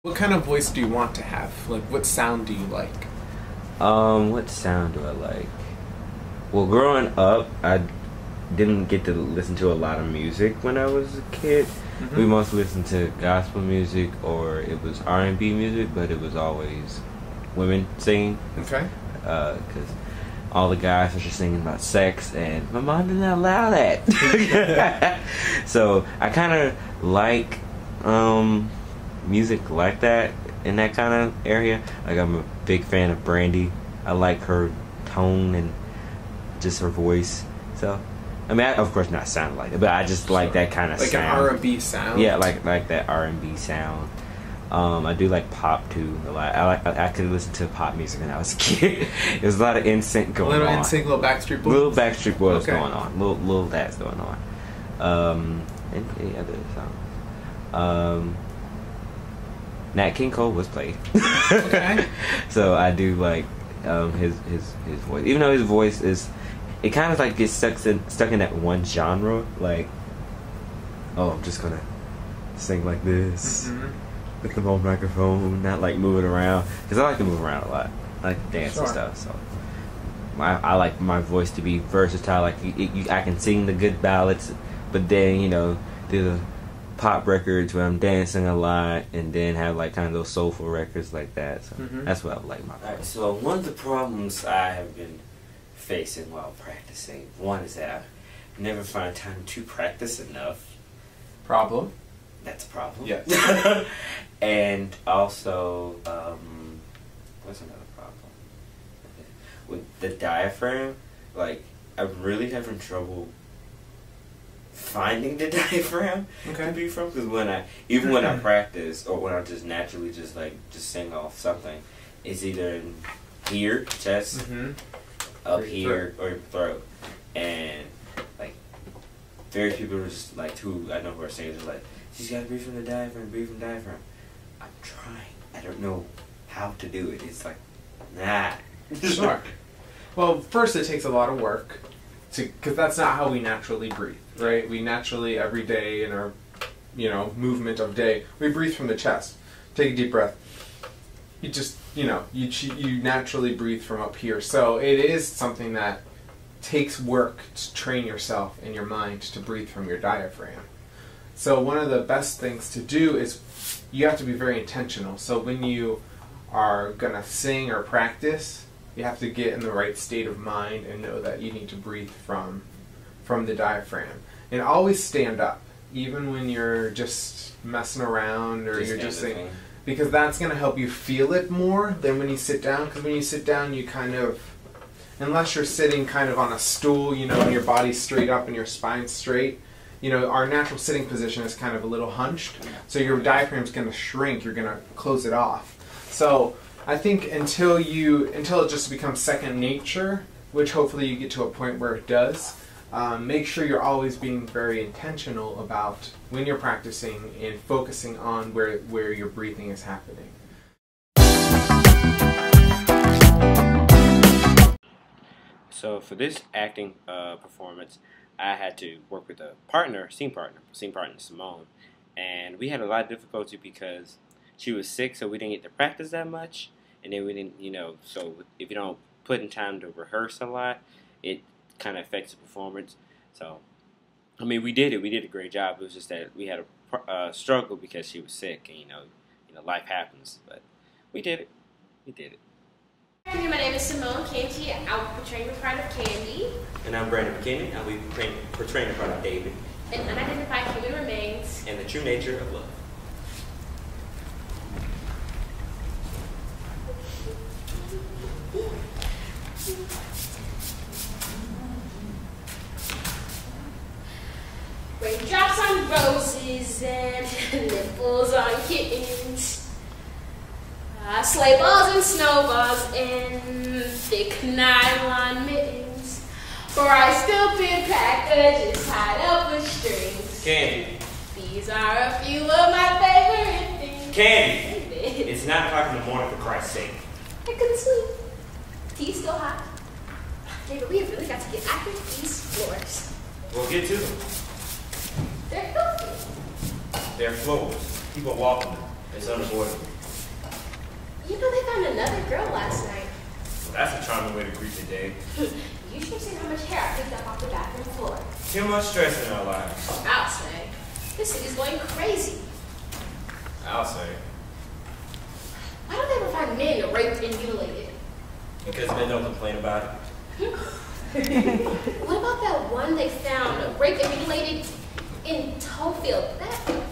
What kind of voice do you want to have? Like, what sound do you like? What sound do I like? Well, growing up, I didn't get to listen to a lot of music when I was a kid. Mm-hmm. We mostly listened to gospel music, or it was R&B music, but it was always women singing. Okay. Because all the guys were just singing about sex, and my mom did not allow that. So I kind of like music like that, in that kind of area. Like, I'm a big fan of Brandy. I like her tone and just her voice. So, I mean, of course not sound like it, but I just like that kind of like sound. Like an R&B sound? Yeah, like that R&B sound. I do like pop too a lot. I could listen to pop music when I was a kid. There's a lot of NSYNC going on. Little NSYNC, little Backstreet Boys? Little Backstreet Boys okay. going on. Little that's going on. And any other songs. Nat King Cole was played. Okay. So I do like his voice. Even though his voice is, it kind of like gets stuck in that one genre. Like, oh, I'm just gonna sing like this with the whole microphone, not like moving around. Because I like to move around a lot. I like to dance and stuff. So I like my voice to be versatile. Like I can sing the good ballads, but then do the pop records where I'm dancing a lot, and then have like kind of those soulful records like that. So that's what I like my voice. Alright, so one of the problems I have been facing while practicing, one is that I never find time to practice enough. Problem? That's a problem. Yes. And also, what's another problem? With the diaphragm, like, I'm really having trouble finding the diaphragm to be from, because when I practice, or when I just naturally just sing off something, it's either in here, chest, up here, or your throat. And like, various people are just like, who I know who are singers, are like, she's got to breathe from the diaphragm, breathe from the diaphragm. I'm trying. I don't know how to do it. It's like, nah. Sure. Well, first it takes a lot of work, because that's not how we naturally breathe, right? We naturally, every day in our, movement of day, we breathe from the chest. Take a deep breath. You just, you naturally breathe from up here. So it is something that takes work to train yourself and your mind to breathe from your diaphragm. So one of the best things to do is you have to be very intentional. So when you are going to sing or practice, you have to get in the right state of mind and know that you need to breathe from the diaphragm. And always stand up, even when you're just messing around or you're just singing, because that's going to help you feel it more than when you sit down. Because when you sit down, you kind of, unless you're sitting kind of on a stool, and your body's straight up and your spine's straight, our natural sitting position is kind of a little hunched. So your diaphragm's going to shrink. You're going to close it off. So I think until it just becomes second nature, which hopefully you get to a point where it does, make sure you're always being very intentional about when you're practicing and focusing on where your breathing is happening. So for this acting performance, I had to work with a scene partner Simone, and we had a lot of difficulty because she was sick, so we didn't get to practice that much, and then we didn't, so if you don't put in time to rehearse a lot, it kind of affects the performance. So, I mean, we did a great job. It was just that we had a struggle because she was sick, and life happens, but we did it. My name is Simone Canty. I'll be portraying the part of Candy. And I'm Brandon McKinney. I'll be portraying the part of David. And unidentified human remains. And the true nature of love. Raindrops on roses and nipples on kittens. Sleigh balls and snowballs and thick nylon mittens. For our stupid package tied up with strings. Candy. These are a few of my favorite things. Candy. It's 9 o'clock in the morning, for Christ's sake. I couldn't sleep. Tea's still hot. David, we have really got to get after these floors. We'll get to them. They're filthy. They're floors. People walk on them. It's unavoidable. You know they found another girl last night. Well, that's a charming way to greet the day. You should have seen how much hair I picked up off the bathroom floor. Too much stress in our lives. I'll say. This city's going crazy. I'll say. Why don't they ever find men raped and mutilated? Because men don't complain about it. What about that one they found raped and mutilated in Toefield? That found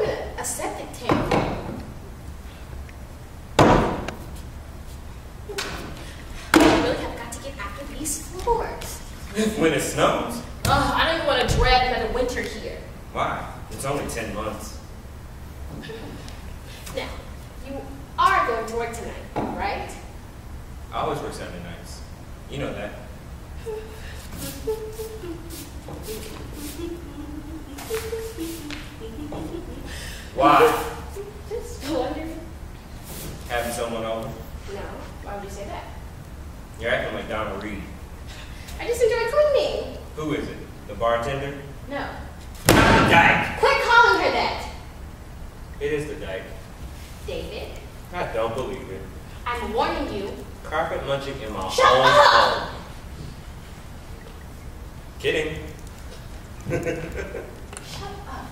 in a septic tank. We really have got to get after these floors. When it snows. I don't even want to drag another winter here. Why? It's only 10 months. Now, you are going to work tonight, right? I always work Saturday nights. You know that. Why? Just wondering. Having someone over? No, why would you say that? You're acting like Donna Reed. I just enjoy cleaning. Who is it? The bartender? No. Dyke! Quit calling her that, It is the Dyke. David. I don't believe it. I'm warning you. Carpet munching in my Shut own up! home. Kidding. Shut up.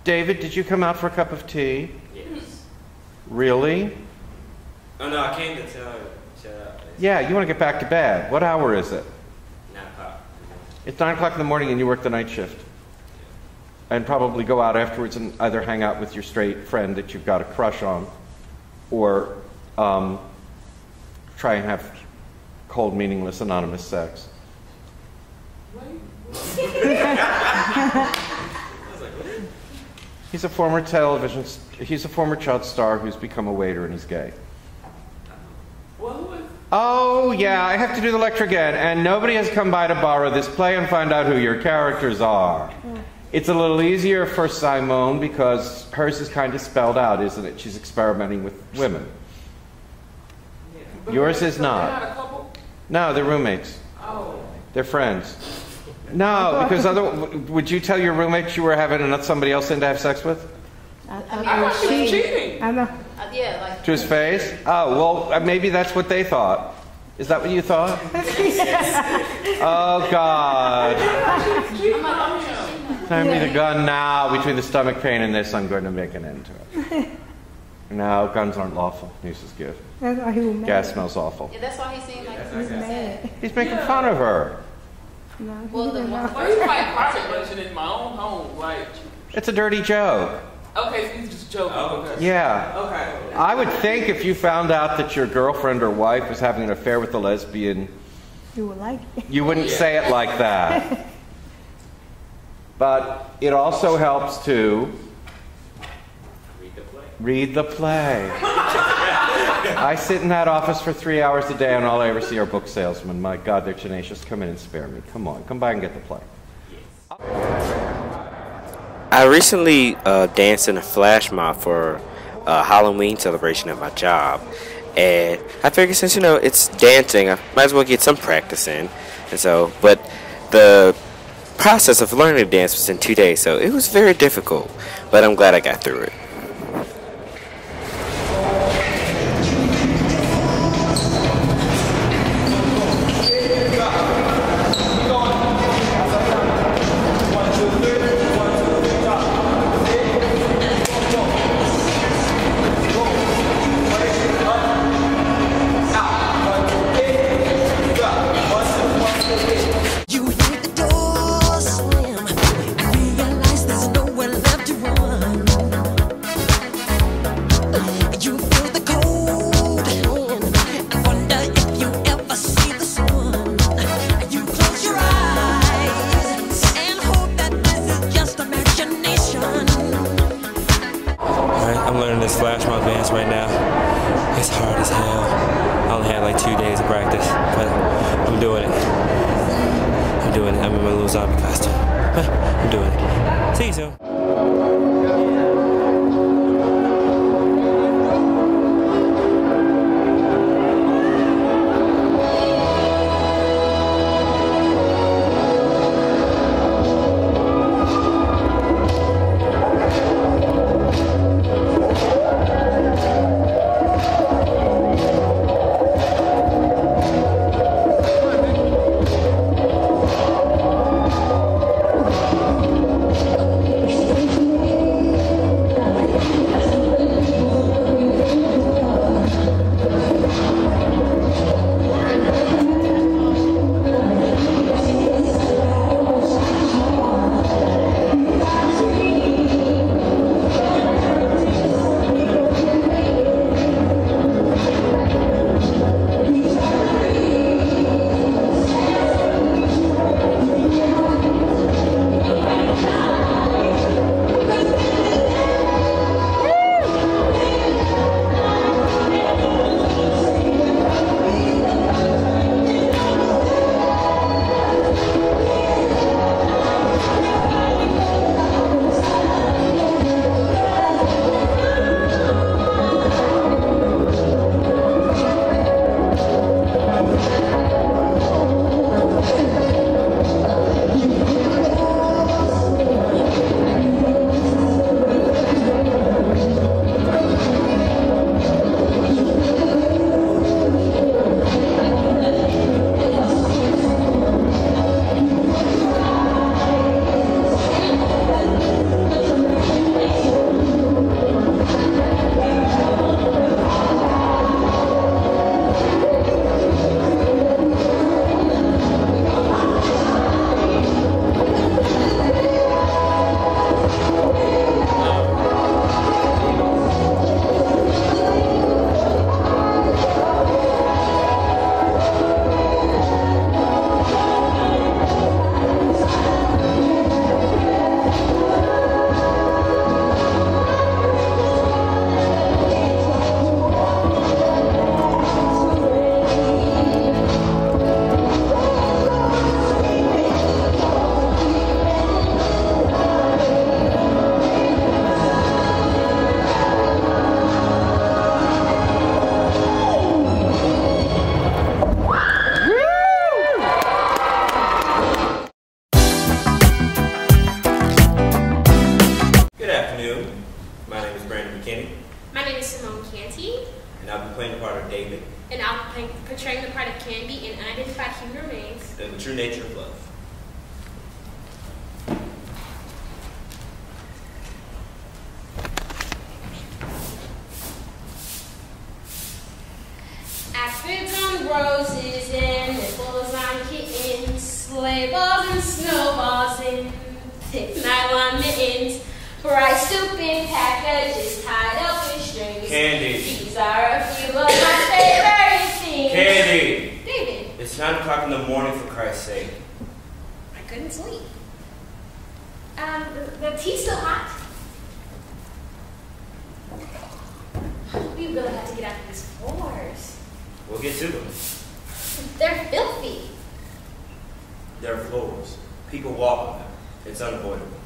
David, did you come out for a cup of tea? Yes. Really? Oh no, I came to tell Yeah, you want to get back to bed. What hour is it? 9 o'clock. It's 9 o'clock in the morning and you work the night shift. And probably go out afterwards and either hang out with your straight friend that you've got a crush on or try and have cold, meaningless, anonymous sex. He's a former child star who's become a waiter and he's gay. Oh, yeah, I have to do the lecture again, and nobody has come by to borrow this play and find out who your characters are. It's a little easier for Simone because hers is kind of spelled out, isn't it? She's experimenting with women. Yours is not. They're not a couple? No, they're roommates. Oh. They're friends. No, because would you tell your roommates you were having somebody else in to have sex with? I thought she was cheating. I know. Yeah, like. To his face? Oh, well, maybe that's what they thought. Is that what you thought? Oh, God. Hand me the gun now. Between the stomach pain and this, I'm going to make an end to it. No, guns aren't lawful. Use is good. That's why he was mad. Gas smells awful. Yeah, that's why he seemed like He's mad. He's making fun of her. No, Well, the one. Why you like carpet munching in my own home? Like, It's a dirty joke. okay, so he's just joking. Okay. Yeah. Okay. I would think if you found out that your girlfriend or wife was having an affair with a lesbian, You would like it. you wouldn't say it like that. But it also helps to read the play. I sit in that office for 3 hours a day and all I ever see are book salesmen. My God, they're tenacious. Come in and spare me. Come on, come by and get the play. I recently danced in a flash mob for a Halloween celebration at my job. And I figured since, it's dancing, I might as well get some practice in. And so, but the process of learning to dance was in 2 days, so it was very difficult. But I'm glad I got through it. Flash mob dance right now. It's hard as hell. I only had like 2 days of practice, but I'm doing it. I'm in my little zombie costume. I'm doing it. See you soon. My name is Simone Canty. And I'll be playing the part of David. And I'll be portraying the part of Candy in Unidentified Human Remains. And the true nature of love. Aphids on roses and nipples on kittens, sleigh balls and snowballs and thick nylon mittens, bright stupid packages tied up with strings. Candy. These are a few of my favorite things. Candy! David. It's 9 o'clock in the morning, for Christ's sake. I couldn't sleep. The tea's still hot. We really have to get out of these floors. We'll get to them. They're filthy. They're floors. People walk on them. It's unavoidable.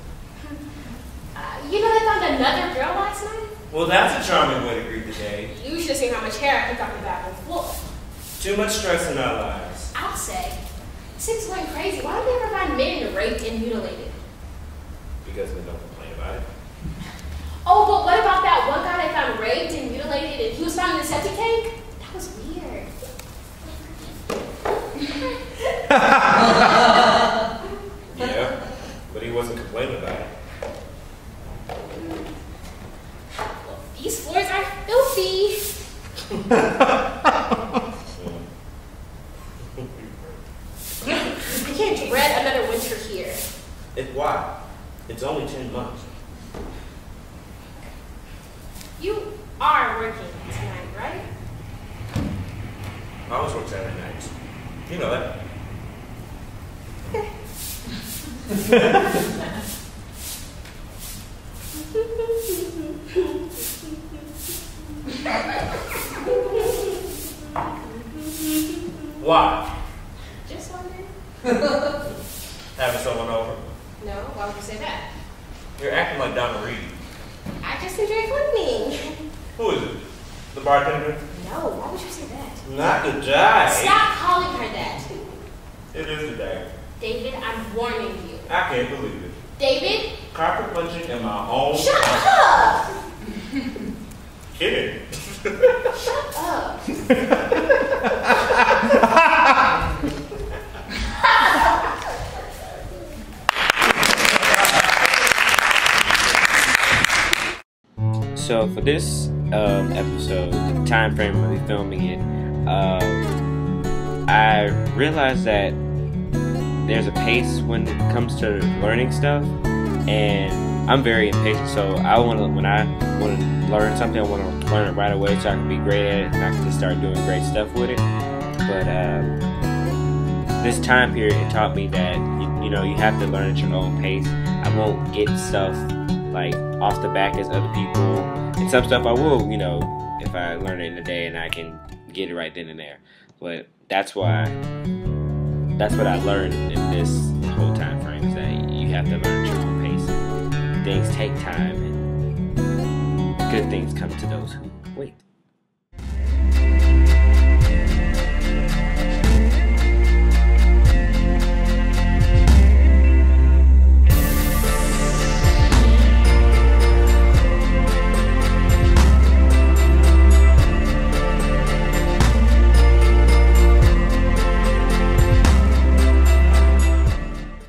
You know they found another girl last night? Well, that's a charming way to greet the day. You should have seen how much hair I picked off the bathroom floor. Too much stress in our lives. I'll say. Since went crazy, why don't we ever find men raped and mutilated? Because we don't complain about it. Oh, but what about that one guy they found raped and mutilated and he was found in the septic tank? That was weird. Yeah, but he wasn't complaining about it. Well, these floors are filthy. I can't dread another winter here. Why? It's only 10 months. You are working tonight, right? I always work Saturday nights. You know that. Why? Just wondering. Having someone over? No, why would you say that? You're acting like Donna Reed. I just enjoy cleaning. Who is it? The bartender? No, why would you say that? Not the guy. Stop calling her that. It is the day. David, I'm warning you. I can't believe it. David? Carpet punching in my own. Shut up! Kidding. Shut up. So for this episode, the time frame of me filming it, I realized that there's a pace when it comes to learning stuff, and I'm very impatient. So I want to, when I want to learn something, I want to learn it right away so I can be great at it and I can just start doing great stuff with it. But this time period, it taught me that you know you have to learn at your own pace. I won't get stuff like off the back as other people, and some stuff I will, you know, if I learn it in a day and I can get it right then and there. But that's what I learned in this whole time frame, is that you have to learn at your own pace. Things take time, and good things come to those who wait.